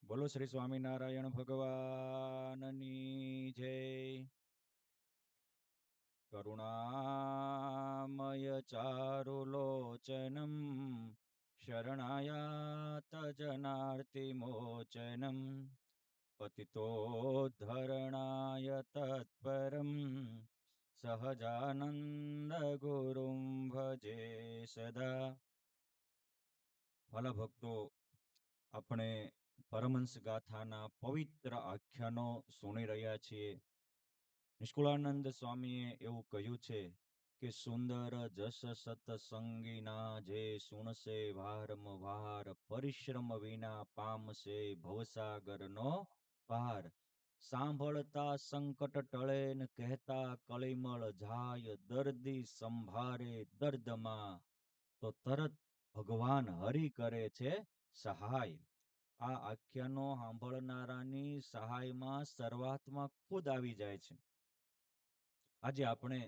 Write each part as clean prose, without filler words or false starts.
બોલો શ્રી સ્વામિનારાયણ ભગવાનની જય. કરુણામય ચારુલોચનમ શરણાયાત જનાર્તિમોચનમ પતિતોદ્ધરણાય તત્પરમ સહજાનંદ ગુરુમ ભજે સદા. વાલા ભક્તો, આપણે પરમહંસ ગાથાના પવિત્ર આખ્યાનો સુણી રહ્યા છીએ. નિષ્કુળાનંદ સ્વામીએ એવું કહ્યું છે કે સુંદર જસ સતસંગીના જે સુણસે વારમ વાર પરિશ્રમ વિના પામશે ભવસાગરનો પાર. સાંભળતા સંકટ ટળે ને કહેતા કળિમળ જાય દર્દી સંભારે દર્દમાં તો તરત ભગવાન હરિ કરે છે સહાય. આ આખ્યાનો સાંભળનારાની સહાયમાં શરૂઆતમાં ખુદ આવી જાય છે. આજે આપણે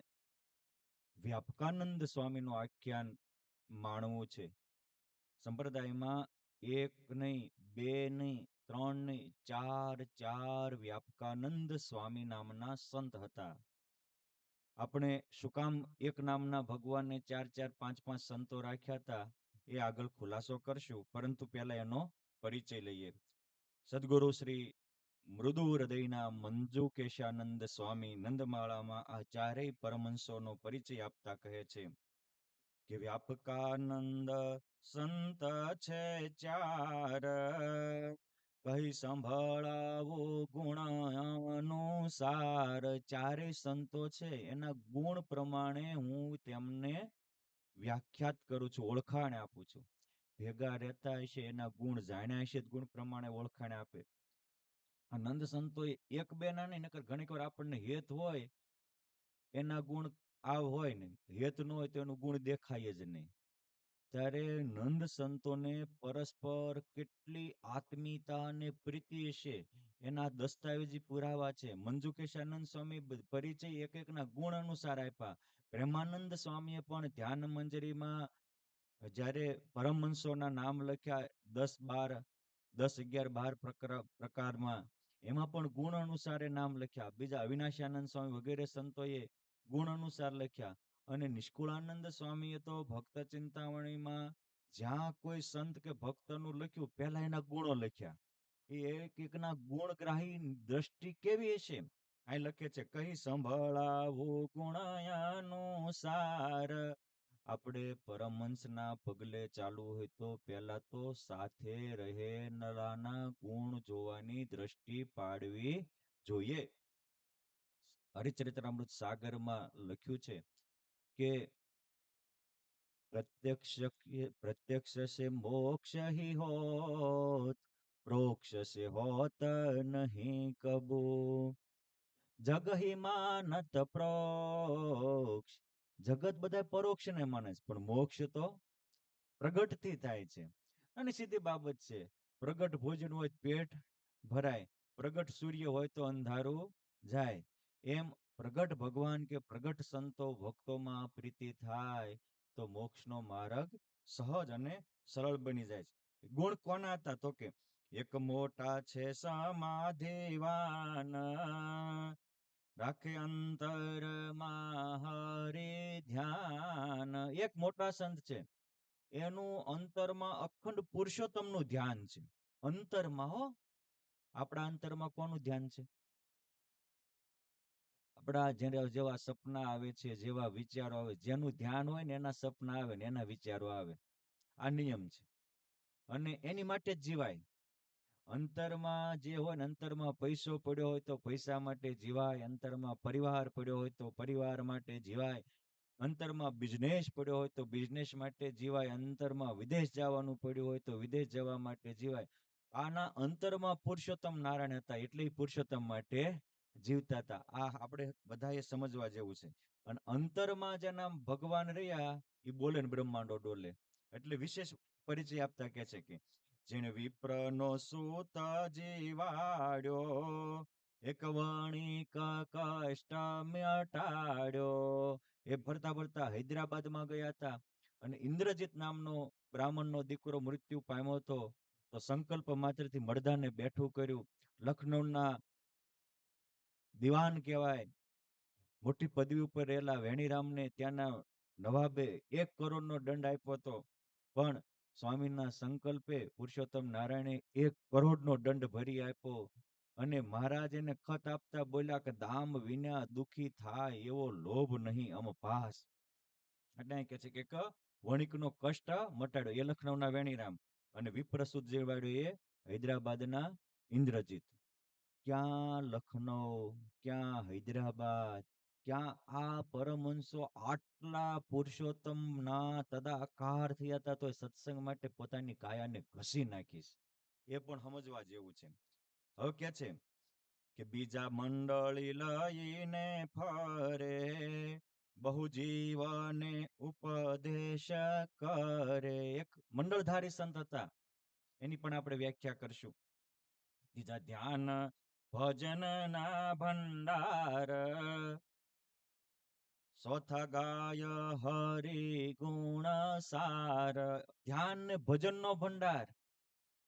વ્યાપકાનંદ સ્વામીનું આખ્યાન માણવું છે. સંપ્રદાયમાં એક નહીં, બે નહીં, ત્રણ નહીં, ચાર ચાર વ્યાપકાનંદ સ્વામી નામના સંત હતા. આપણે શું કામ એક નામના ભગવાનને ચાર ચાર પાંચ પાંચ સંતો રાખ્યા હતા એ આગળ ખુલાસો કરશું, પરંતુ પહેલા એનો પરિચય લઈએ. સદગુરુ શ્રી મૃદુ હૃદયના મંજુકેશાનંદ સ્વામી નંદમાળામાં આ ચારેય પરમહંસોનો પરિચય આપતા કહે છે કે વ્યાપકાનંદ સંત છે ચાર, કહી સંભળાવો ગુણ અનુસાર. ચારે સંતો છે એના ગુણ પ્રમાણે હું તેમને વ્યાખ્યાત કરું છું, ઓળખાણ આપું છું. ભેગા રહેતા હશે એના ગુણ જાણ્યા હશે, ગુણ પ્રમાણે ઓળખાણ આપે. આ નંદ સંતો એક બે ના નહીં, નકર ઘણીક વાર આપણને હેત હોય એના ગુણ આવ હોય ને, હેત ન હોય તો એનું ગુણ દેખાય જ નહીં. ત્યારે નંદ સંતોને પરસ્પર કેટલી આત્મીયતા અને પ્રીતિ હશે એના દસ્તાવેજી પુરાવા છે. મંજુકેશાનંદ સ્વામી પરિચય એક એક ના ગુણ અનુસાર આપ્યા. પ્રેમાનંદ સ્વામીએ પણ ધ્યાન મંજરીમાં જ્યારે પરમહંસોના નામ લખ્યા 10, 11, 12 પ્રકારમાં, એમાં પણ ગુણ અનુસારે નામ લખ્યા. બીજા અવિનાશાનંદ સ્વામી વગેરે સંતોએ ગુણ અનુસાર લખ્યા. અને નિષ્કુળાનંદ સ્વામીએ તો ભક્ત ચિંતામણીમાં જ્યાં કોઈ સંત કે ભક્તનું લખ્યું પહેલા એના ગુણો લખ્યા. એ એક એકના ગુણગ્રાહી દ્રષ્ટિ કેવી હશે. અહીં લખે છે, કહી સંભળાવો ગુણાનુસાર. આપણે પરમહંસના પગલે ચાલુ હોય તો પહેલા તો સાથે રહેનારાના ગુણ જોવાની દ્રષ્ટિ પાડવી જોઈએ. હરિચરિત્રામૃત સાગરમાં લખ્યું છે કે प्रत्यक्ष से मोक्ष ही होत, प्रोक्ष से होत नहीं कबू. जग ही मानत प्रोक्ष. જગત બધા પરોક્ષ ને માને છે, પણ મોક્ષ તો પ્રગટ થી થાય છે. અને સીધી બાબત છે. પ્રગટ ભોજન હોય પેટ ભરાય, પ્રગટ સૂર્ય હોય તો અંધારું જાય. એમ પ્રગટ ભગવાન કે પ્રગટ સંતો ભક્તોમાં પ્રીતિ થાય તો મોક્ષનો માર્ગ સહજ અને સરળ બની જાય છે. ગુણ કોના હતા તો કે એક મોટા છે સમાધિવાન, રાખે અંતરમાં હરિ ધ્યાન. એક મોટા સંત છે, એનું અંતરમાં અખંડ પુરુષોત્તમનું ધ્યાન છે. અંતરમાં હો. આપણા અંતરમાં કોનું ધ્યાન છે? આપણા જેવા સપના આવે છે, જેવા વિચારો આવે, જેનું ધ્યાન હોય ને એના સપના આવે ને એના વિચારો આવે. આ નિયમ છે અને એની માટે જ જીવાય. અંતરમાં જે હોય ને, અંતરમાં પૈસો પડ્યો હોય તો પૈસા માટે જીવાય, અંતરમાં પરિવાર પડ્યો હોય તો પરિવાર માટે જીવાય, અંતરમાં બિઝનેસ પડ્યો હોય તો બિઝનેસ માટે જીવાય, અંતરમાં વિદેશ જવાનું પડ્યું હોય તો વિદેશ જવા માટે જીવાય. આના અંતરમાં પુરુષોત્તમ નારાયણ હતા, એટલે પુરુષોત્તમ માટે જીવતા હતા. આ આપણે બધાએ સમજવા જેવું છે. અને અંતરમાં જેના ભગવાન રહ્યા એ બોલે ને બ્રહ્માંડો ડોલે. એટલે વિશેષ પરિચય આપતા કે છે કે જેને વિપ્રનો સૂત જીવાડ્યો, એક વણિક કષ્ટ મટાડ્યો. એ ફરતા ફરતા હૈદરાબાદમાં ગયા હતા અને ઇન્દ્રજીત નામનો બ્રાહ્મણનો દીકરો મૃત્યુ પામ્યો હતો. તો સંકલ્પ માત્રથી મળદાને બેઠું કર્યું. લખનૌના દિવાન કહેવાય, મોટી પદવી ઉપર રહેલા વેણીરામને ત્યાંના નવાબે 1 કરોડનો દંડ આપ્યો હતો. પણ સ્વામીના સંકલ્પે પુરુષોત્તમ નારાયણે 1 કરોડનો દંડ ભરી આપ્યો. અને મહારાજ એને ખત આપતા બોલ્યા કે દામ વિના દુખી થાય એવો લોભ નહીં અમભાસ. એટલે કે છે કે વણિકનો કષ્ટ મટાડ્યો એ લખનૌના વેણીરામ, અને વિપ્રસુદ જેવાડ્યો એ હૈદરાબાદના ઇન્દ્રજીત. ક્યાં લખનઉ, ક્યાં હૈદરાબાદ, ક્યાં આ પરમહંસો આટલા પુરુષોત્તમ ના તદાકાર થયા હતા, તો સત્સંગ માટે પોતાની કાયાને ઘસી નાખીશ. એ પણ સમજવા જેવું છે. હવે કે છે કે બીજા મંડળી લઈને ફરે, બહુ જીવને ઉપદેશ કરે. એક મંડળધારી સંત હતા, એની પણ આપણે વ્યાખ્યા કરશું. બીજા ધ્યાન ભજન ના ભંડાર, ચોથા ગાય હરિ ગુણ સાર. ધ્યાન ને ભજન નો ભંડાર.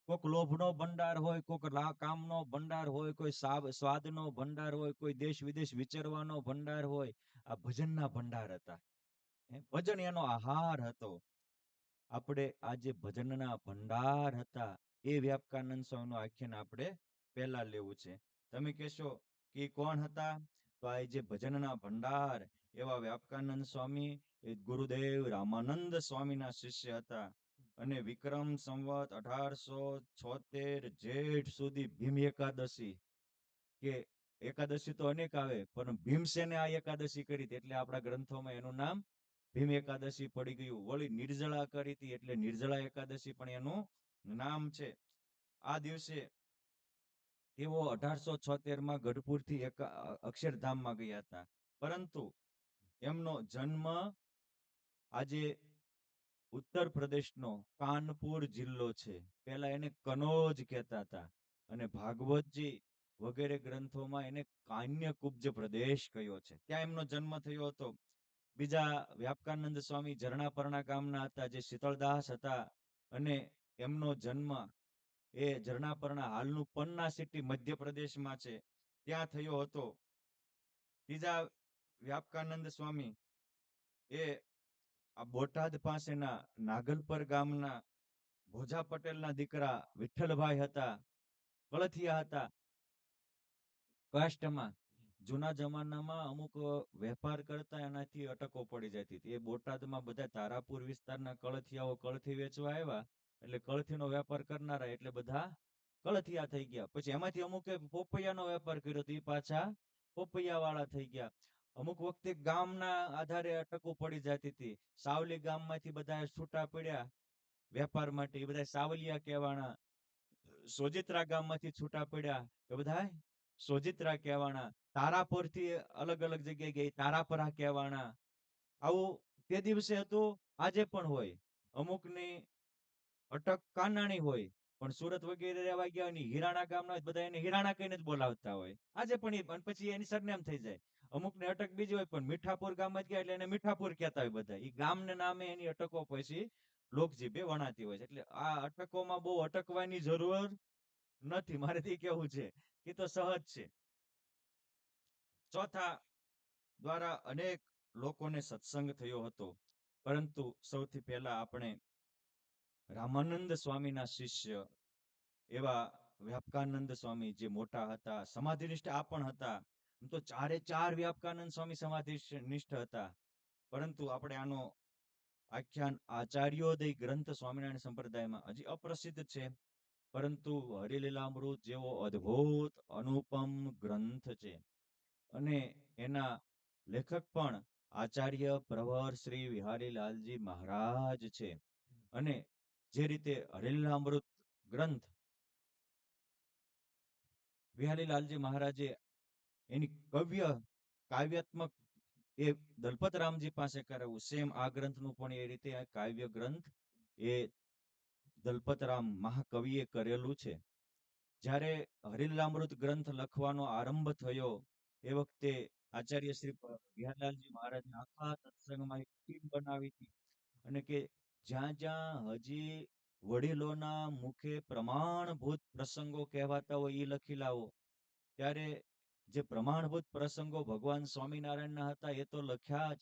કોક લોભનો ભંડાર હોય, કોક કામનો ભંડાર હોય, કોઈ સ્વાદનો ભંડાર હોય, કોઈ દેશ વિદેશ વિચરવાનો ભંડાર હોય. આ ભજનના ભંડાર હતા. ભજન એનો આહાર હતો. આપણે આજે ભજનના ભંડાર હતા એ વ્યાપકાનંદ સ્વામીનું આખ્યાન આપણે પહેલા લેવું છે. તમે કહેશો કે કોણ હતા? તો આ જે ભજનના ભંડાર એવા વ્યાપકાનંદ સ્વામી એ ગુરુદેવ રામાનંદ સ્વામીના શિષ્ય હતા. અને વિક્રમ સંવત 1876 જેઠ સુધી ભીમ એકાદશી, કે એકાદશી તો અનેક આવે પણ ભીમસેને આ એકાદશી કરી હતી એટલે આપણા ગ્રંથોમાં એનું નામ ભીમ એકાદશી પડી ગયું. વળી નિર્જળા કરી હતી એટલે નિર્જળા એકાદશી પણ એનું નામ છે. આ દિવસે તેઓ 1876 ગઢપુરથી અક્ષરધામમાં ગયા હતા. પરંતુ એમનો જન્મ આજે ઉત્તર પ્રદેશનો કાનપુર જિલ્લો છે. પહેલા એને કનોજ કહેતા હતા, અને ભાગવતજી વગેરે ગ્રંથોમાં એને કાન્યકુબ્જ પ્રદેશ કહ્યો છે. ત્યાં એમનો જન્મ થયો હતો. બીજા વ્યાપકાનંદ સ્વામી ઝરણાપરણા ગામના હતા, જે શીતળદાસ હતા, અને એમનો જન્મ એ ઝરણાપરણા હાલનું પન્ના સિટી મધ્યપ્રદેશમાં છે, ત્યાં થયો હતો. ત્રીજા વ્યાપકાનંદ સ્વામી એ આ બોટાદ પાસેના નાગલપર ગામના ભોજા પટેલના દીકરા વિઠ્ઠલભાઈ હતા, કળથિયા હતા કાષ્ટમાં. જૂના જમાનામાં અમુક વેપાર કરતા એનાથી અટકો પડી જતી હતી. એ બોટાદમાં બધા તારાપુર વિસ્તારના કળથિયાઓ કળથી વેચવા આવ્યા, એટલે કળથીનો વેપાર કરનારા એટલે બધા કળથિયા થઈ ગયા. પછી એમાંથી અમુકે પોપૈયાનો વેપાર કર્યો તો એ પાછા પોપૈયા વાળા થઈ ગયા. અમુક વખતે ગામના આધારે અટકો પડી જતી હતી. સાવલી ગામમાંથી બધા છૂટા પડ્યા વેપાર માટે, એ બધા સાવલિયા કહેવાના. સોજિત્રા ગામમાંથી છૂટા પડ્યા એ બધા સોજિત્રા કહેવાના. તારાપુર થી અલગ અલગ જગ્યાએ ગઈ તારાપરા કહેવાના. આવું તે દિવસે હતું, આજે પણ હોય. અમુકની અટક કાનાણી હોય, પણ સુરત વગેરે રહેવા ગયા હોય, હિરાણા ગામના બધા એને હિરાણા કહીને જ બોલાવતા હોય આજે પણ. પછી એની સરનેમ થઈ જાય. અમુકને અટક બીજી હોય, પણ મીઠાપુર ગામમાં જ ગયા એટલે એને મીઠાપુર કહેતા હોય બધા. એ ગામને નામે એની અટકો પછી લોકજીભે વણાતી હોય છે. એટલે આ અટકોમાં બહુ અટકવાની જરૂર નથી, મારે તે કેવું છે. એ તો સહજ છે. ચોથા દ્વારા અનેક લોકોને સત્સંગ થયો હતો. પરંતુ સૌથી પહેલા આપણે રામાનંદ સ્વામીના શિષ્ય એવા વ્યાપકાનંદ સ્વામી, જે મોટા હતા, સમાધિનિષ્ઠ આ પણ હતા. તો ચારે ચાર વ્યાપકાનંદ સ્વામી સમાધિનિષ્ઠ હતા. પરંતુ આપણે આનો આખ્યાન આચાર્યોદય ગ્રંથ સ્વામિનારાયણ સંપ્રદાયમાં હજી અપ્રસિદ્ધ છે. પરંતુ હરિલીલામૃત જેવો અદ્ભુત અનુપમ ગ્રંથ છે, અને એના લેખક પણ આચાર્ય પ્રવર શ્રી વિહારીલાલજી મહારાજ છે. અને જે રીતે હરિલીલામૃત ગ્રંથ વિહારીલાલજી મહારાજે એની કાવ્યાત્મક એ દલપતરામજી પાસે કરાવ્યું, સેમ આ ગ્રંથનું પણ એ રીતે આ કાવ્ય ગ્રંથ એ દલપતરામ મહાકવિએ કરેલું છે. જ્યારે હરિલીલામૃત ગ્રંથ લખવાનો આરંભ થયો એ વખતે આચાર્ય શ્રી વિહારલાલજી મહારાજે આખા સત્સંગમાં એક ટીમ બનાવી હતી, અને કે જ્યાં જ્યાં હજી વડીલોના મુખે પ્રમાણભૂત પ્રસંગો કહેવાતા હોય એ લખી લાવો. ત્યારે જે પ્રમાણભૂત પ્રસંગો ભગવાન સ્વામિનારાયણના હતા એ તો લખ્યા જ,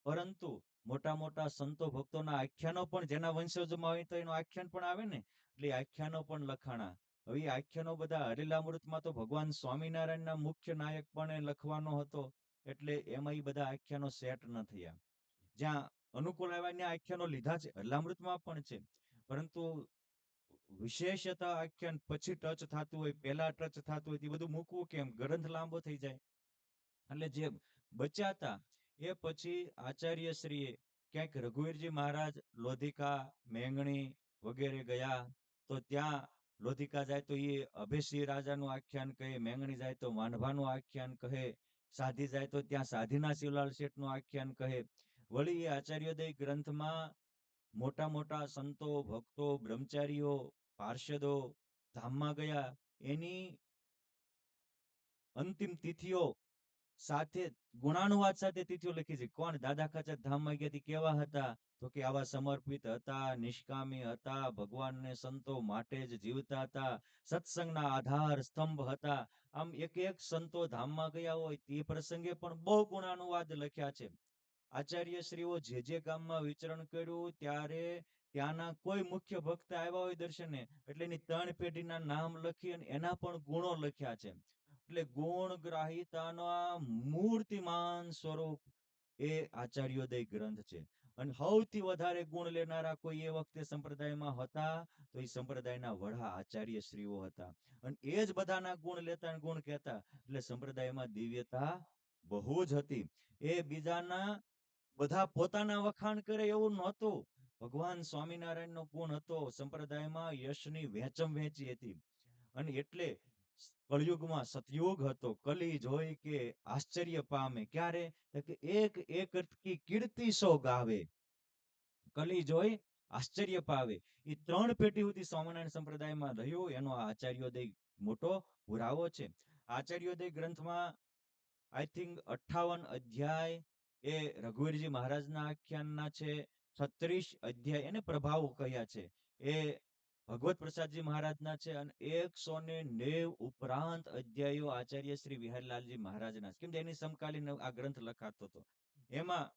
પરંતુ મોટા મોટા સંતો ભક્તોના આખ્યાનો પણ જેના વંશજમાં હોય તો એનું આખ્યાન પણ આવે ને, એટલે આખ્યાનો પણ લખાણા. હવે એ આખ્યાનો બધા હરિલામૃતમાં તો ભગવાન સ્વામિનારાયણના મુખ્ય નાયક પણ લખવાનો હતો, એટલે એમાં એ બધા આખ્યાનો સેટ ન થયા. જ્યાં અનુકૂળ આવ્યા આખ્યાનો લીધા છે, હરિલામૃતમાં પણ છે, પરંતુ વિશેષતા આખ્યાન પછી ટચ થતું હોય, પહેલા ટચ થતું હોય, એ બધું મૂકવું કેમ, ગ્રંથ લાંબો થઈ જાય. એટલે જે બચ્યા હતા એ પછી આચાર્યશ્રીએ ક્યાંક રઘુવીરજી મહારાજ લોધિકા, મેંગણી વગેરે ગયા, તો ત્યાં લોધિકા જાય તો એ અભેસિંહ રાજાનું આખ્યાન કહે, મેંગણી જાય તો માંડભાનું આખ્યાન કહે, સાધી જાય તો ત્યાં સાધીના શિવલાલ શેઠનું આખ્યાન કહે. વળી એ આચાર્યોદય ગ્રંથમાં મોટા મોટા સંતો, ભક્તો, બ્રહ્મચારીઓ, પાર્ષદો ધામમાં ગયા એની અંતિમ તિથિઓ સાથે ગુણાનુવાદ સાથે તિથિઓ લખી છે. કોણ દાદા ખાચર ધામમાં ગયા હતી, કેવા હતા, તો કે આવા સમર્પિત હતા, નિષ્કામી હતા, ભગવાનને સંતો માટે જ જીવતા હતા, સત્સંગના આધાર સ્તંભ હતા. આમ એક એક સંતો ધામમાં ગયા હોય તે પ્રસંગે પણ બહુ ગુણાનુવાદ લખ્યા છે. આચાર્યશ્રીઓ જે ગામમાં વિચરણ કર્યું ત્યારે ત્યાંના કોઈ મુખ્ય ભક્ત આવ્યા હોય દર્શને, એટલે એની 3 પેઢીના નામ લખી અને એના પણ ગુણો લખ્યા છે. એટલે ગુણ ગ્રાહિતાના મૂર્તિમાન સ્વરૂપ એ આચાર્યોદય ગ્રંથ છે. અને સૌથી વધારે ગુણ લેનારા કોઈ એ વખતે સંપ્રદાયમાં હતા તો એ સંપ્રદાયના વડા આચાર્યશ્રીઓ હતા, અને એ જ બધાના ગુણ લેતા અને ગુણ કહેતા, એટલે સંપ્રદાયમાં દિવ્યતા બહુ જ હતી. એ બીજાના બધા પોતાના વખાણ કરે એવું નહોતું. ભગવાન સ્વામિનારાયણનો ગુણ હતો, સંપ્રદાયમાં યશની વહેંચમ વહેંચી હતી. અને એટલે કળયુગમાં સતયુગ હતો, કલી જોઈ કે આશ્ચર્ય પામે. ક્યારે, કે એક એક કી કીર્તિ સો ગાવે, કલી જોઈ આશ્ચર્ય પાવે. એ 3 પેઢી સુધી સ્વામિનારાયણ સંપ્રદાયમાં રહ્યું, એનો આચાર્યોદય મોટો પુરાવો છે. આચાર્યોદય ગ્રંથમાં આઈ થિંક 58 અધ્યાય એ રઘુવીરજી મહારાજના આખ્યાનના છે, 36 અધ્યાય એને પ્રભાવ કહ્યા છે એ ભગવત પ્રસાદજી મહારાજના છે, અને 190 ઉપરાંત અધ્યાયો આચાર્ય શ્રી વિહારીલાલજી મહારાજના છે. કેમ કે એની સમકાલીન આ ગ્રંથ લખાતો હતો. એમાં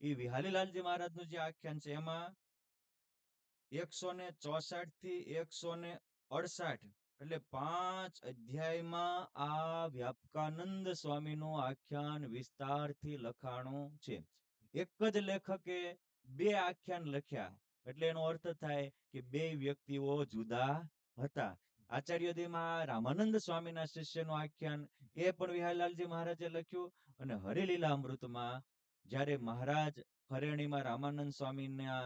એ વિહારીલાલજી મહારાજનું જે આખ્યાન છે એમાં 164 થી 168, એટલે 5 અધ્યાયમાં આ વ્યાપકાનંદ સ્વામીનું આખ્યાન વિસ્તારથી લખાણું છે. એક જ લેખકે 2 આખ્યાન લખ્યા, એટલે એનો અર્થ થાય કે 2 વ્યક્તિઓ જુદા હતા. આચાર્યોદયમાં રામાનંદ સ્વામીના શિષ્યનું આખ્યાન એ પણ વિહારીલાલજી મહારાજે લખ્યું, અને હરિલીલામૃતમાં જ્યારે મહારાજ ફરેણીમાં રામાનંદ સ્વામીના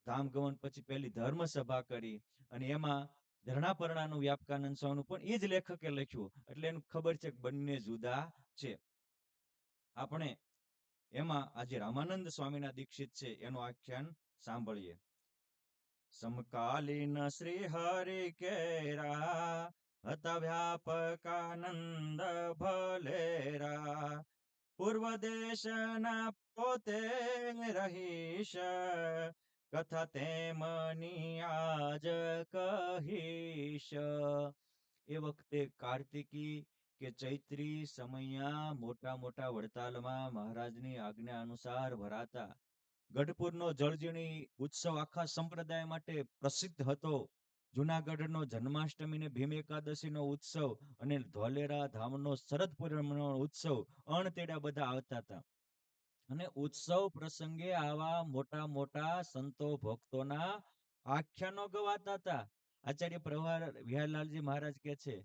ધામગમન પછી પહેલી ધર્મ સભા કરી, અને એમાં ધરણાપરણાનું વ્યાપકાનંદ સ્વામીનું પણ એ જ લેખકે લખ્યું, એટલે એનું ખબર છે કે બંને જુદા છે. આપણે એમાં આજે રામાનંદ સ્વામીના દીક્ષિત છે એનું આખ્યાન સાંભળીએ. સમકાલીન શ્રી હરિ કેરા હતા વ્યાપકાનંદ ભલેરા, પૂર્વ દેશના પોતે રહીશ, કથા તેમની આજ કહીશ. એ વખતે કાર્તિકી કે ચૈત્રી સમયા મોટા મોટા વડતાલમાં મહારાજની આજ્ઞા અનુસાર ભરાતા. ગઢપુરનો જળજીણી ઉત્સવ આખા સંપ્રદાય માટે પ્રસિદ્ધ હતો. જુનાગઢનો જન્માષ્ટમી ને ભીમ એકાદશીનો ઉત્સવ અને ધોલેરા ધામનો શરદ પૂર્ણિમાનો ઉત્સવ અણતેડા બધા આવતા હતા. અને ઉત્સવ પ્રસંગે આવા મોટા મોટા સંતો ભક્તોના આખ્યાનો ગવાતા હતા. આચાર્ય પ્રવાર વિહારલાલજી મહારાજ કે છે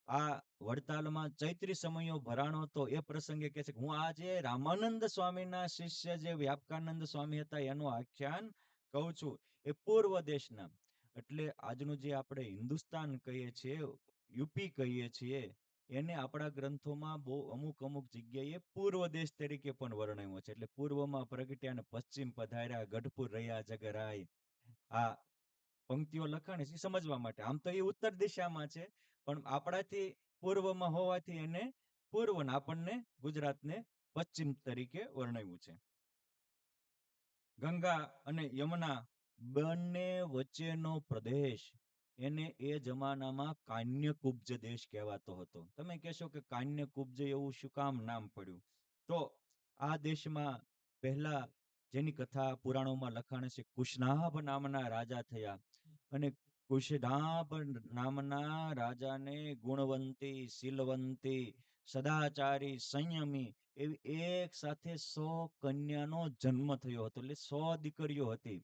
આ વડતાલમાં ચૈત્રી સમયો ભરાણો હતો એ પ્રસંગે કે છે હું આજે રામાનંદ સ્વામીના શિષ્ય જે વ્યાપકાનંદ સ્વામી હતા એનું આખ્યાન કહું છું. એ પૂર્વ દેશના, એટલે આજનું જે આપણે હિન્દુસ્તાન કહીએ છીએ, યુપી કહીએ છીએ, એને આપણા ગ્રંથોમાં બહુ અમુક અમુક જગ્યાએ પૂર્વ દેશ તરીકે પણ વર્ણવ્યો છે. એટલે પૂર્વમાં પ્રગટ્યા અને પશ્ચિમ પધાર્યા, ગઢપુર રહ્યા જગરાય. આ પંક્તિઓ લખાણી છે સમજવા માટે. આમ તો એ ઉત્તર દિશામાં છે, પણ આપણાથી પૂર્વમાં હોવાથી એને પૂર્વ, આપણને ગુજરાતને પશ્ચિમ તરીકે વર્ણવ્યું છે. ગંગા અને યમુના બંને વચ્ચેનો પ્રદેશ એને એ જમાનામાં કાન્યકુબ્જ દેશ કહેવાતો હતો. તમે કહેશો કે કાન્યકુબ્જ એવું શું કામ નામ પડ્યું? તો આ દેશમાં પહેલા જેની કથા પુરાણોમાં લખાણ છે, કુશનાભ નામના રાજા થયા. અને કુશનાભ નામના રાજાને ગુણવંતી, શીલવંતી, સદાચારી, સંયમી એવી એક સાથે 100 કન્યાનો જન્મ થયો હતો. એટલે 100 દીકરીઓ હતી.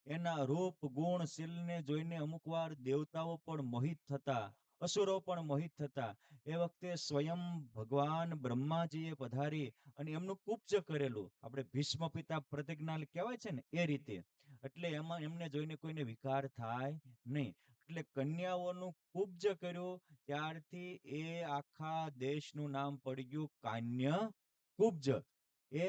એના રૂપ, ગુણ, શીલને જોઈને અમુક વાર દેવતાઓ પણ મોહિત થતા, અસુરો પણ મોહિત થતા. એ વખતે સ્વયં ભગવાન બ્રહ્માજીએ પધારી અને એમનું કુબ્જ કરેલું. આપણે ભીષ્મ પિતા પ્રતિજ્ઞા કહેવાય છે ને, એ રીતે. એટલે એમાં એમને જોઈને કોઈને વિકાર થાય નહીં. એટલે કન્યાઓનું કુબ્જ કર્યું, ત્યારથી એ આખા દેશનું નામ પડી ગયું કાન્ય કુબ્જ. એ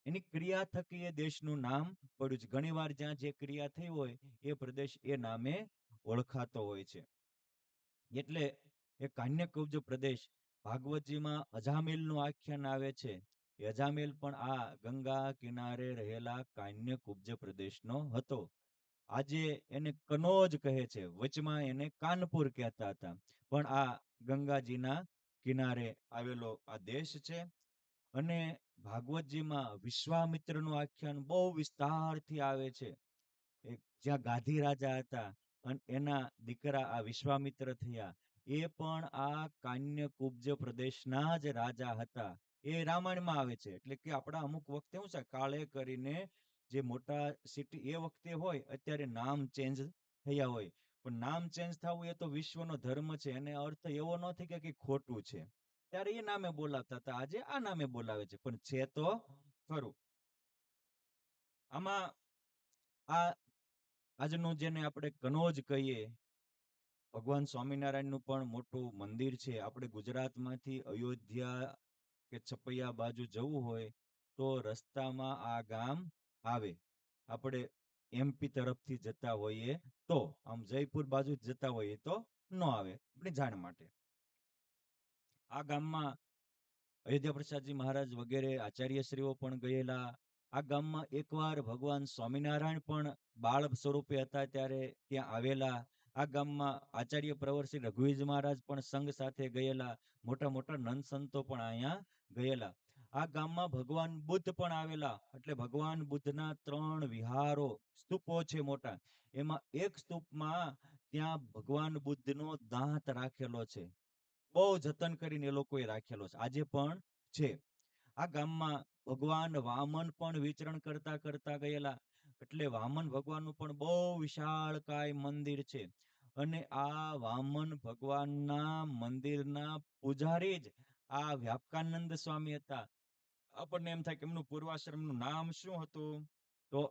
એની ક્રિયા થકી એ દેશનું નામ પડ્યું છે. ઘણી વાર જ્યાં જે ક્રિયા થઈ હોય એ પ્રદેશ એ નામે ઓળખાતો હોય છે. એટલે એ કાન્યકુબ્જ પ્રદેશ ભાગવતજીમાં અજામેલનું આખ્યાન આવે છે. એ અજામેલ પણ આ ગંગા કિનારે રહેલા કાન્યકુબ્જ પ્રદેશનો હતો. આજે એને કનોજ કહે છે, વચમાં એને કાનપુર કહેતા હતા. પણ આ ગંગાજીના કિનારે આવેલો આ દેશ છે. અને ભાગવતજીમાં વિશ્વામિત્રનું આખ્યાન બહુ વિસ્તારથી આવે છે. જ્યાં ગાધી રાજા હતા અને એના દીકરા આ વિશ્વામિત્ર થયા, એ પણ આ કાન્યકુબ્જ પ્રદેશના જ રાજા હતા. એ રામાયણમાં આવે છે. એટલે કે આપણા અમુક વખતે શું છે, કાળે કરીને જે મોટા સિટી એ વખતે હોય, અત્યારે નામ ચેન્જ થયા હોય. પણ નામ ચેન્જ થવું એ તો વિશ્વનો ધર્મ છે. એને અર્થ એવો નથી કે કંઈ ખોટું છે. ત્યારે એ નામે બોલાવતા હતા, આજે આ નામે બોલાવે છે, પણ છે તો ખરું. આમાં આ આજનું જેને આપણે કનોજ કહીએ, ભગવાન સ્વામિનારાયણનું પણ મોટું મંદિર છે. આપણે ગુજરાતમાંથી અયોધ્યા કે છપૈયા બાજુ જવું હોય તો રસ્તામાં આ ગામ આવે. આપણે એમપી તરફથી જતા હોઈએ તો, આમ જયપુર બાજુ જતા હોઈએ તો ન આવે, આપણી જાણ માટે. આ ગામમાં અયોધ્યા પ્રસાદજી મહારાજ વગેરે આચાર્યશ્રીઓ પણ ગયેલા. આ ગામમાં એકવાર ભગવાન સ્વામિનારાયણ પણ બાળ સ્વરૂપે હતા ત્યારે ત્યાં આવેલા. આ ગામમાં આચાર્ય પ્રવર શ્રી રઘુવીર મહારાજ પણ સંઘ સાથે ગયેલા. મોટા મોટા નંદ સંતો પણ અહીંયા ગયેલા. આ ગામમાં ભગવાન બુદ્ધ પણ આવેલા. એટલે ભગવાન બુદ્ધના 3 વિહારો, સ્તૂપો છે મોટા. એમાં એક સ્તૂપમાં ત્યાં ભગવાન બુદ્ધનો દાંત રાખેલો છે. બહુ જતન કરીને એ લોકોએ રાખેલો છે, આજે પણ છે. આ ગામમાં ભગવાન વામન પણ વિચરણ કરતા કરતા ગયેલા. એટલે વામન ભગવાનનું પણ બહુ વિશાળકાય મંદિર છે. અને આ વામન ભગવાનના મંદિરના પૂજારી જ આ વ્યાપકાનંદ સ્વામી હતા. આપણને એમ થાય કે એમનું પૂર્વાશ્રમનું નામ શું હતું? તો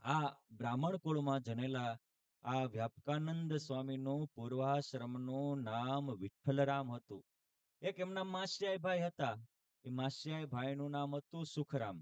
આ બ્રાહ્મણ કુળમાં જનેલા આ વ્યાપકાનંદ સ્વામીનું પૂર્વાશ્રમનું નામ વિઠ્ઠલરામ હતું. એક એમના માસ્યાય ભાઈ હતા. એ માસ્યાય ભાઈનું નામ હતું સુખરામ.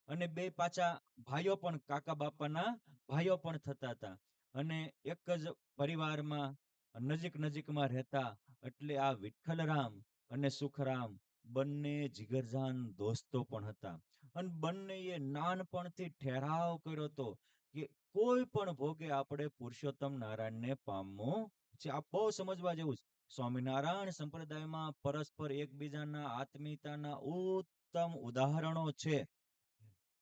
અને બે પાછા ભાઈઓ પણ કાકા બાપાના ભાઈઓ પણ થતા હતા. અને એક જ પરિવારમાં નજીક નજીકમાં રહેતા. એટલે આ વિઠ્ઠલરામ અને સુખરામ બંને જીગરજાન દોસ્તો પણ હતા. અને બંનેએ નાનપણથી ઠેરાવ કર્યો હતો કે કોઈ પણ ભોગે આપણે પુરુષોત્તમ નારાયણને પામવું છે. આ બહુ સમજવા જેવું છે. સ્વામિનારાયણ સંપ્રદાયમાં પરસ્પર એકબીજાના આત્મીયતાના ઉત્તમ ઉદાહરણો છે.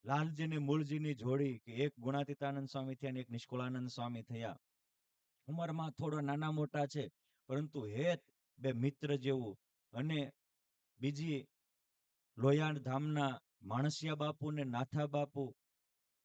લાલજી ને મૂળજીની જોડી, કે એક ગુણાતીતાનંદ સ્વામી થયા અને એક નિષ્કુળાનંદ સ્વામી થયા. ઉંમરમાં થોડો નાના મોટા છે, પરંતુ હેત બે મિત્ર જેવું. અને બીજી લોયાણ ધામના માણસિયા બાપુ ને નાથા બાપુ,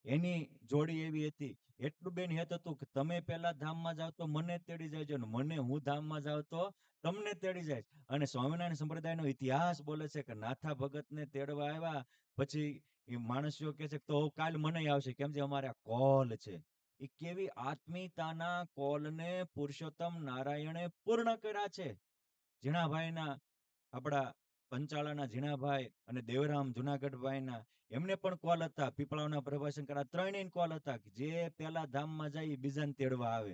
એની જોડી એવી હતી. એટલું બેન હેત હતું કે તમે પેલા ધામમાં જાવ તો મને તેડી જાય, મને હું ધામમાં જાવ તો તમને તેડી જાય. અને સ્વામિનારાયણ સંપ્રદાયનો ઇતિહાસ બોલે છે કે નાથા ભગતને તેડવા આવ્યા પછી એ માણસીઓ કે છે તો કાલ મને આવશે, કેમ જે અમારે કોલ છે. એ કેવી આત્મીયતાના કોલને પુરુષોત્તમ નારાયણે પૂર્ણ કર્યા છે. ઝીણાભાઈના, આપણા પંચાળાના ઝીણાભાઈ અને દેવરામ જુનાગઢભાઈના, એમને પણ કોલ હતા. પીપળાવના પ્રભાશંકર, આ ત્રણેય કોલ હતા કે જે પેલા ધામમાં જાય બીજાને તેડવા આવે.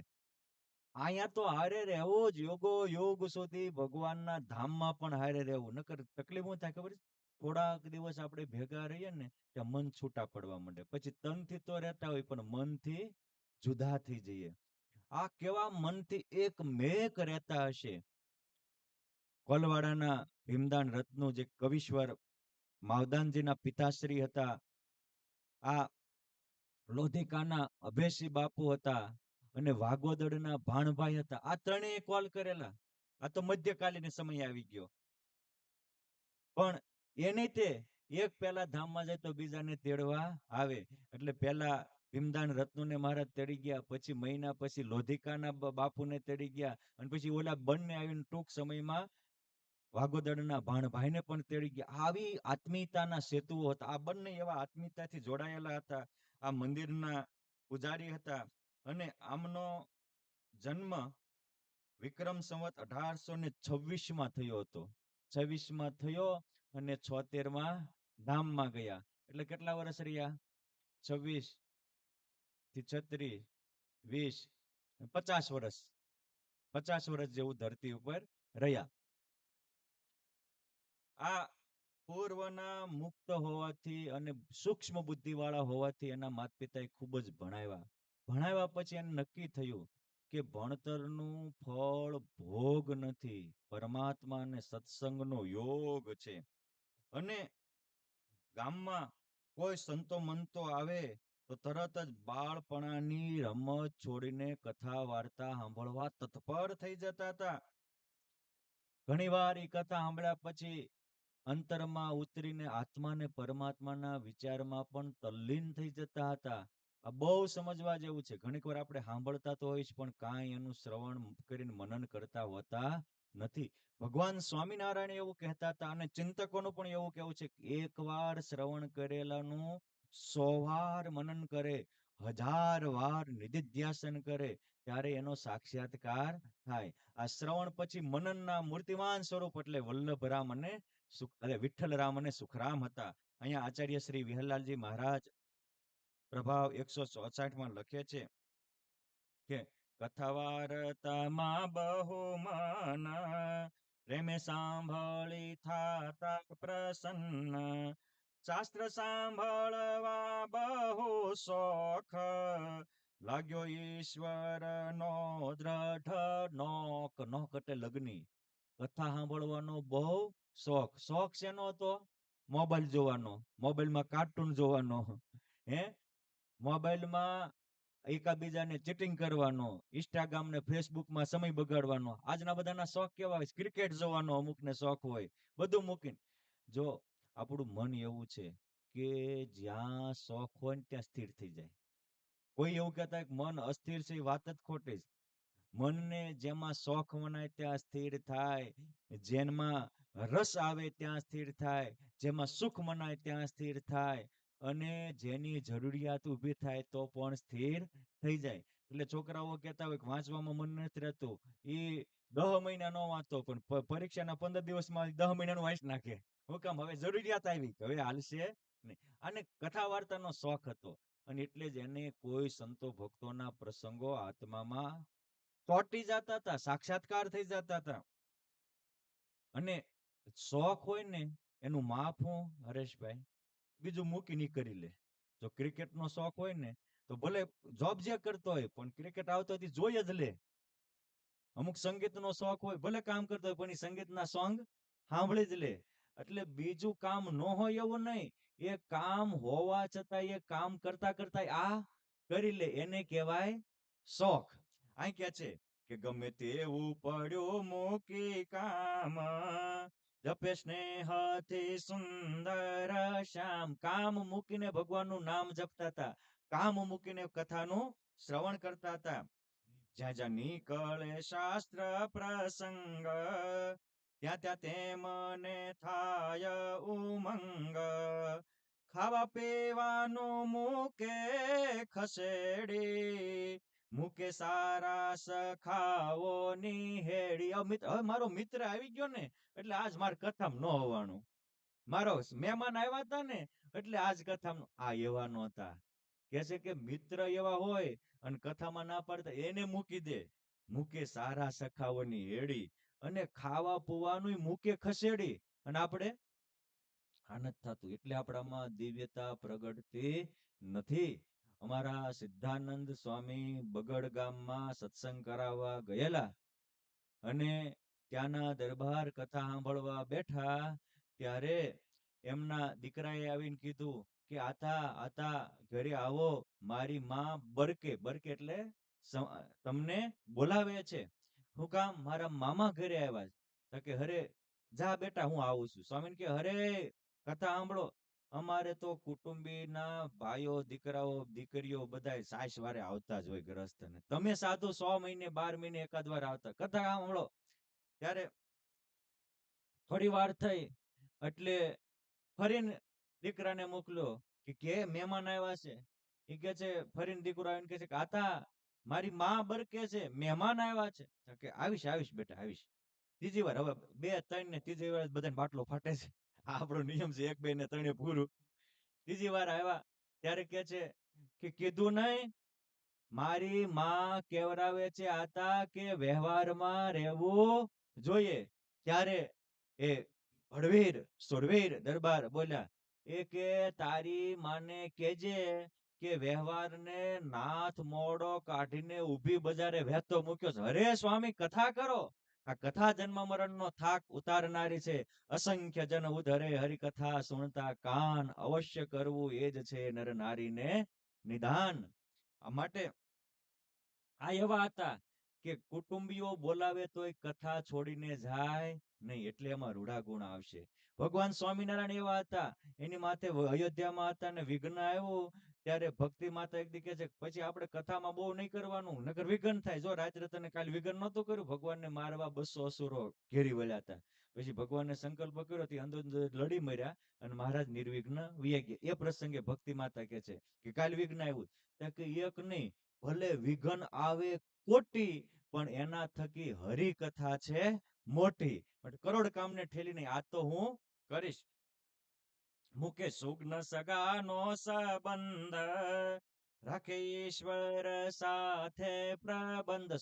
અહીંયા તો હારે રહેવું જ, યોગો યોગ સુધી ભગવાનના ધામમાં પણ હારે રહેવું. નકર તકલીફ શું થાય ખબર છે? થોડાક દિવસ આપણે ભેગા રહીએ ને ત્યાં મન છૂટા પડવા માંડે, પછી તનથી તો રહેતા હોય પણ મનથી જુદા થઈ જઈએ. આ કેવા મનથી એક મેક રહેતા હશે. કોલવાડાના ભીમદાન રત્નો જે કવિશ્વર માવદાનજીના પિતાશ્રી હતા, આ લોધિકાના અભેસી બાપુ હતા, અને વાગોદડના ભાણભાઈ હતા. આ ત્રણેય કોલ કરેલા. આ તો મધ્યકાલીન સમય આવી ગયો. પણ એને તે એક પેલા ધામમાં જાય તો બીજાને તેડવા આવે. એટલે પેલા ભીમદાન રત્નુને મહારાજ તેડી ગયા, પછી મહિના પછી લોધિકાના બાપુને તેડી ગયા, અને પછી ઓલા બંને આવીને ટૂંક સમયમાં વાગોદડના ભાણભાઈને પણ તેડી ગયા. આવી આત્મીયતાના સેતુઓ હતા. આ બંને એવા આત્મીયતાથી જોડાયેલા હતા. આ મંદિરના પૂજારી હતા, અને આમનો જન્મ વિક્રમ સંવત 1826 થયો હતો. 26 થયો અને 76 ધામમાં ગયા. એટલે કેટલા વર્ષ રહ્યા? 26 થી 36, 20, 50 વર્ષ. 50 વર્ષ જેવું ધરતી ઉપર રહ્યા. આ પૂર્વના મુક્ત હોવાથી અને સૂક્ષ્મ બુદ્ધિ વાળા હોવાથી એના માતા પિતાએ ખૂબ જ ભણાવ્યા પછી એને નક્કી થયું કે ભણતરનું ફળ ભોગ નથી, પરમાત્મા અને સત્સંગનો યોગ છે. અને ગામમાં કોઈ સંતો મંતો આવે તો તરત જ બાળપણાની રમત છોડીને કથા વાર્તા સાંભળવા તત્પર થઈ જતા હતા. ઘણી વાર એ કથા સાંભળ્યા પછી અંતરમાં ઉતરીને આત્માને પરમાત્માના વિચારમાં પણ તલ્લીન થઈ જતા હતા. આ બહુ સમજવા જેવું છે. ઘણીક વાર આપણે સાંભળતા તો હોઈશ પણ કાંઈ એનું શ્રવણ કરીને મનન કરતા હોતા નથી. ભગવાન સ્વામિનારાયણ એવું કહેતા હતા, અને ચિંતકોનું પણ એવું કહેવું છે કે એકવાર શ્રવણ કરેલાનું 100 વાર મનન કરે, 1000 વાર નિધિધ્યાસન કરે, ત્યારે એનો સાક્ષાત્કાર થાય. આ શ્રવણ પછી મનનના મૂર્તિમાન સ્વરૂપ એટલે વલ્લભરામ અને વિઠ્ઠલરામ અને સુખરામ હતા. અહીંયા આચાર્ય શ્રી વિહલાલજી મહારાજ પ્રભાવ 164 લખે છે કે કથા વાર્તામાં બહુ મન, પ્રેમે સાંભળી થાતા પ્રસન્ન, શાસ્ત્ર સાંભળવા બહુ શોખ, લાગ્યો ઈશ્વર નો દ્રઢ નોક. નોક એટલે લગ્ની. કથા સાંભળવાનો બહુ શોખ. શોખ શેનો હતો? મોબાઈલ જોવાનો, મોબાઈલમાં કાર્ટૂન જોવાનો, હે મોબાઈલમાં એકાબીજાને ચીટિંગ કરવાનો, ઇન્સ્ટાગ્રામ ને ફેસબુકમાં સમય બગાડવાનો. આજના બધાના શોખ કેવા હોય? ક્રિકેટ જોવાનો અમુકને શોખ હોય. બધું મૂકીને જો આપણું મન એવું છે કે જ્યાં શોખ હોય ને ત્યાં સ્થિર થઈ જાય. કોઈ એવું કહેતા મન અસ્થિર છે, એ વાત જ ખોટી. મનને જેમાં શોખ મનાય ત્યાં સ્થિર થાય, જેમાં રસ આવે ત્યાં સ્થિર થાય, જેમાં સુખ મનાય ત્યાં સ્થિર થાય, અને જેની જરૂરિયાત ઊભી થાય તો પણ સ્થિર થઈ જાય. એટલે છોકરાઓ કહેતા હોય કે વાંચવામાં મન નથી રહેતું, એ 10 મહિના ન વાંચતો પણ પરીક્ષાના 15 દિવસમાં 10 મહિનાનું વાંચી નાખે. હું કામ? હવે જરૂરિયાત આવી, હવે હાલશે નહીં. અને કથા વાર્તાનો શોખ હતો, અને એટલે જ એને કોઈ સંતો ભક્તોના પ્રસંગો આત્મામાં ચોંટી જતા હતા, સાક્ષાત્કાર થઈ જતા હતા. અને શોખ હોય ને એનું માપ હું, હરેશભાઈ, બીજું મૂકી કરી લે. જો ક્રિકેટ નો શોખ હોય ને તો ભલે જોબ જે કરતો હોય પણ ક્રિકેટ આવતો જોઈ જ લે. અમુક સંગીત નો શોખ હોય, ભલે કામ કરતો હોય પણ સંગીતના સોંગ સાંભળી જ લે. એટલે બીજું કામ ન હોય એવું નહીં, એ કામ હોવા છતાં એ કામ કરતા કરતા આ કરી લે, એને કહેવાય શોખ. આ કે છે કે ગમે તેવું પડ્યું મૂકી કામ, જપે સ્નેહથી સુંદર શ્યામ. કામ મૂકીને ભગવાનનું નામ જપતા હતા, કામ મૂકીને કથાનું શ્રવણ કરતા હતા. જ્યાં જ્યાં નીકળે શાસ્ત્ર પ્રસંગ, ત્યાં ત્યાં તેમને થાય ઉમંગ, ખાવા પીવાનું મૂકે ખસેડી, મૂકે સારા સખાઓની હેડી. હવે મારો મિત્ર આવી ગયો ને એટલે આજ માર કથામાં ન હોવાનું, મારો મહેમાન આવ્યા હતા ને એટલે આજ કથામાં. આ એવા નહોતા. કે છે કે મિત્ર એવા હોય અને કથામાં ના પાડતા એને મૂકી દે, મૂકે સારા સખાઓની હેડી, અને ખાવા પીવાનું મૂકે ખસેડી. અને આપણે આ નથી થતું, એટલે આપણામાં દિવ્યતા પ્રગટતી નથી. અમારા સિદ્ધાનંદ સ્વામી બગડ ગામમાં સત્સંગ કરાવવા ગયેલા અને ત્યાંના દરબાર કથા સાંભળવા બેઠા ત્યારે એમના દીકરાએ આવીને કીધું કે આતા આતા ઘરે આવો, મારી માં બરકે, બરકે એટલે તમને બોલાવે છે. હું કામ? મારા મામા ઘરે આવ્યા છે. તો કે હરે જા બેટા હું આવું છું. સ્વામી કે હરે કથા સાંભળો. અમારે તો કુટુંબીના ભાઈઓ દીકરાઓ દીકરીઓ બધા સાસ વારે આવતા જ હોય ગ્રસ્તને, તમે સાધુ 100 મહિને 12 મહિને એકાદ વાર આવતા, કથા સાંભળો. ત્યારે થોડી વાર થઈ એટલે ફરીને દીકરાને મોકલ્યો કે મહેમાન આવ્યા છે. એ કે છે ફરીને દીકરો આવીને કે છે કે આતા મારી માં બરકે છે, મહેમાન આવ્યા છે. કે આવીશ આવીશ બેટા આવીશ. ત્રીજી વાર, હવે 2 3 ને ત્રીજી વાર બધાને બાટલો ફાટે છે. આપણો નિયમ છે 1 2 ને 3 પૂરું. ત્રીજી વાર આવ્યા ત્યારે કે છે કે કીધું નહીં, મારી માં કેવરાવે છે આતા કે વ્યવહારમાં રહેવું જોઈએ. ત્યારે એ હળવીર સુરવીર દરબાર બોલ્યા એ કે તારી માને કેજે કે વ્યવહારને નાથ મોડો કાઢીને ઊભી બજારે વહેતો મૂક્યો છે. અરે સ્વામી કથા કરો, આ કથા જન્મ મરણનો થાક ઉતારનારી છે. અસંખ્ય જન ઉધરે હરિકથા સુણતા કાન, અવશ્ય કરવું એ જ છે નર નારીને નિદાન. આ માટે આ એવા હતા કે કુટુંબીઓ બોલાવે તોય કથા છોડીને જાય નહીં, એટલે એમાં રૂઢા ગુણ આવશે. ભગવાન સ્વામિનારાયણ એવા હતા, એની માથે અયોધ્યામાં હતા ને વિઘ્ન આવ્યું ત્યારે ભક્તિ માતા એક દી કહે છે પછી આપણે કથામાં બહુ નહીં કરવાનું નકર વિઘ્ન થાય. જો રાત્રે તને કાલ વિઘ્ન નહોતું કર્યું, ભગવાનને મારવા 200 અસુરો ઘેરી વળ્યા હતા. પછી ભગવાનને સંકલ્પ કર્યો તે અંદર લડી મર્યા અને મહારાજ નિર્વિઘ્ન વહી ગયા. એ પ્રસંગે ભક્તિ માતા કહે છે કે કાલ વિઘ્ન આવ્યું, ત્યાં કે એક નહીં, ભલે વિઘ્ન આવે કોટી પણ એના થકી હરિકથા છે મોટી. કરોડ કામને ઠેલીને આ તો હું કરીશ. મુકે સુગ્ન સગાનો સંબંધ, રાખે ઈશ્વર સાથે પ્રબંધ.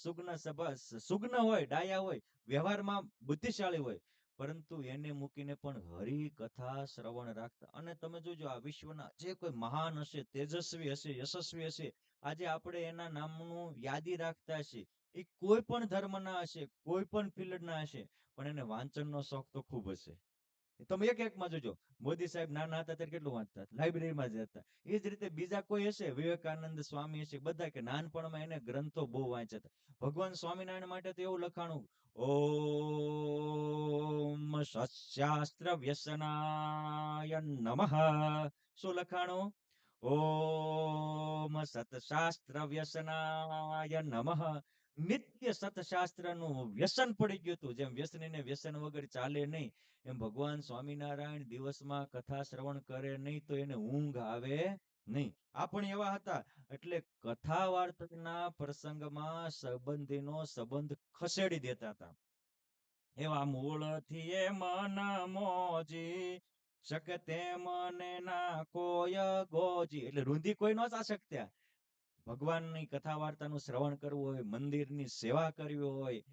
સુગ્ન હોય, ડાયા હોય, વ્યવહારમાં બુદ્ધિશાળી હોય, પરંતુ એને મૂકીને પણ હરિકથા શ્રવણ રાખતા. અને તમે જોજો આ વિશ્વના જે કોઈ મહાન હશે, તેજસ્વી હશે, યશસ્વી હશે, આજે આપણે એના નામનું યાદી રાખતા હશે, એ કોઈ પણ ધર્મના હશે, કોઈ પણ ફિલ્ડના હશે, પણ એને વાંચનનો શોખ તો ખૂબ હશે. તમે એક એકમાં જોજો, મોદી સાહેબ નાના હતા ત્યારે કેટલું વાંચતા, લાઇબ્રેરીમાં જ હતા. એ જ રીતે બીજા કોઈ હશે, વિવેકાનંદ સ્વામી હશે, બધા કે નાનપણમાં એને ગ્રંથો બહુ વાંચ્યા હતા. ભગવાન સ્વામિનારાયણ માટે તો એવું લખાણું, ઓમ સત્શાસ્ત્ર વ્યસનાય નમઃ. શું લખાણું? ઓમ સતશાસ્ત્ર વ્યસનાય નમઃ. નિત્ય સતશાસ્ત્રનું વ્યસન પડી ગયું હતું. જેમ વ્યસનીને વ્યસન વગર ચાલે નહીં, એમ ભગવાન સ્વામિનારાયણ દિવસમાં કથા શ્રવણ કરે નહીં તો એને ઊંઘ આવે નહીં. આ પણ એવા હતા. એટલે કથા વાર્તાના પ્રસંગમાં સંબંધીનો સંબંધ ખસેડી દેતા હતા. એવા મૂળથી એ મન મોજી શકતે મને ના કોઈ ગોજી. એટલે રૂંધી કોઈ ન જા શકતા. ભગવાનની કથા વાર્તાનું શ્રવણ કરવું હોય, મંદિરની સેવા કરવી હોય,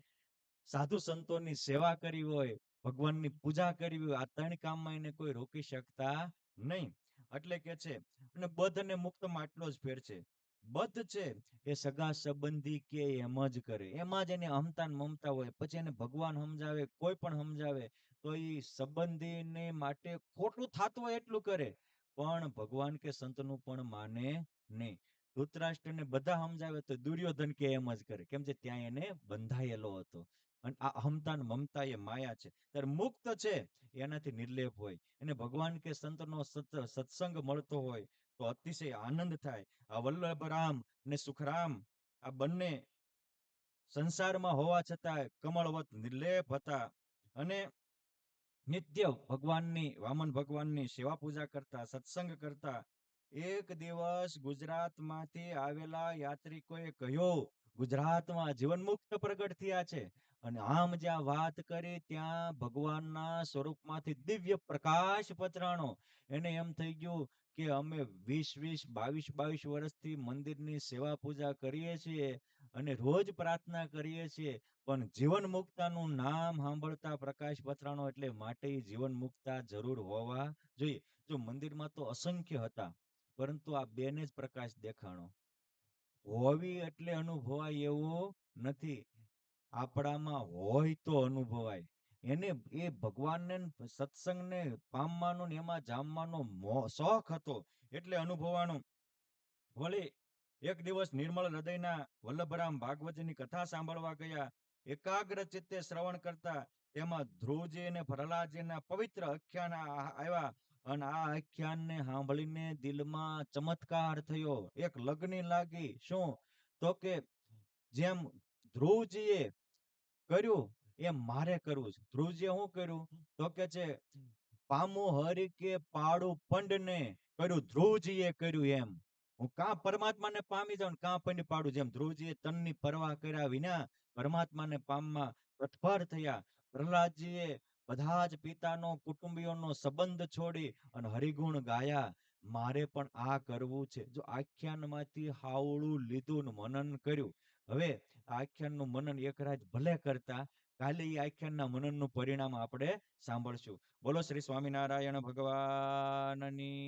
સાધુ સંતોની સેવા કરવી હોય, ભગવાનની પૂજા કરવી હોય, આ 3 કામમાં એને કોઈ રોકી શકતા નહીં. એટલે કે છે અને બદ્ધ અને મુક્તમાં આટલો જ ફેર છે. બદ્ધ છે એ સગા સંબંધી કે એમ જ કરે, એમાં જ એને હમતા ને મમતા હોય. પછી એને ભગવાન સમજાવે, કોઈ પણ સમજાવે તો એ સંબંધીને માટે ખોટું થતું હોય એટલું કરે, પણ ભગવાન કે સંતનું પણ માને નહીં. ધૃતરાષ્ટ્રને બધા સમજાવે તો દુર્યોધન કે એમ જ કરે, કેમ છે ત્યાં એને બંધાયેલો હતો. અને આ અહમતા ને મમતા એ માયા છે. ત્યારે મુક્ત છે એનાથી નિર્લેપ હોય, એને ભગવાન કે સંતનો સત્સંગ મળતો હોય તો અતિશય આનંદ થાય. આ વલ્લભરામ ને સુખરામ આ બંને સંસારમાં હોવા છતાં કમળવત નિર્લેપ હતા અને નિત્ય ભગવાનની, વામન ભગવાનની સેવા પૂજા કરતા, સત્સંગ કરતા. એક દિવસ ગુજરાતમાંથી આવેલા યાત્રિકોએ કહ્યું ગુજરાતમાં જીવનમુક્ત પ્રગટ થયા છે. અને આમ જ્યાં વાત કરી ત્યાં ભગવાનના સ્વરૂપમાંથી દિવ્ય પ્રકાશ પચરાણો. એને એમ થઈ ગયું કે અમે 20 20 22 22 વર્ષથી મંદિરની સેવા પૂજા કરીએ છીએ અને રોજ પ્રાર્થના કરીએ છીએ, પણ જીવન મુક્તાનું નામ સાંભળતા પ્રકાશ પથરાણો એટલે માટે જીવન મુક્તા જરૂર હોવા જોઈએ. જો મંદિરમાં તો અસંખ્ય હતા, પરંતુ આ બેને જ પ્રકાશ દેખાણો. હોવી એટલે અનુભવાય એવું નથી, આપણામાં હોય તો અનુભવાય. એને એ ભગવાનને સત્સંગને પામવાનો ને એમાં જામવાનો શોખ હતો એટલે અનુભવાનો. વળી એક દિવસ નિર્મળ હૃદયના વલ્લભરામ ભાગવતની કથા સાંભળવા ગયા. એકાગ્ર ચિત્તે શ્રવણ કરતા તેમાં ધ્રુવજી અને પ્રહલાદજીના પવિત્ર આખ્યાન આવ્યા, અને આ આખ્યાનને સાંભળીને દિલમાં ચમત્કાર થયો, એક લગ્ન લાગી. શું? તો કે જેમ ધ્રુવજીએ કર્યું એમ મારે કરવું છે. ધ્રુવજીએ શું કર્યું? તો કે છે પામું હરિ કે પાડું પંડને કર્યું ધ્રુવજીએ કર્યું એમ. હું કાં પરમાત્માને પામી જાઉં, કાં પંડ પાડું. જેમ ધ્રુવજીએ તનની પરવા કર્યા વિના પરમાત્માને પામવા તત્પર થયા. પ્રહલાદજીએ બધા જ પિતાનો કુટુંબીઓનો સંબંધ છોડી અને હરિગુણ ગાયા. મારે પણ આ કરવું છે. જો આખ્યાનમાંથી હાવળું લીધું ને મનન કર્યું. હવે આખ્યાનનું મનન એક રાત ભલે કરતા, કાલે એ આખ્યાનના મનનનું પરિણામ આપણે સાંભળશું. બોલો શ્રી સ્વામિનારાયણ ભગવાનની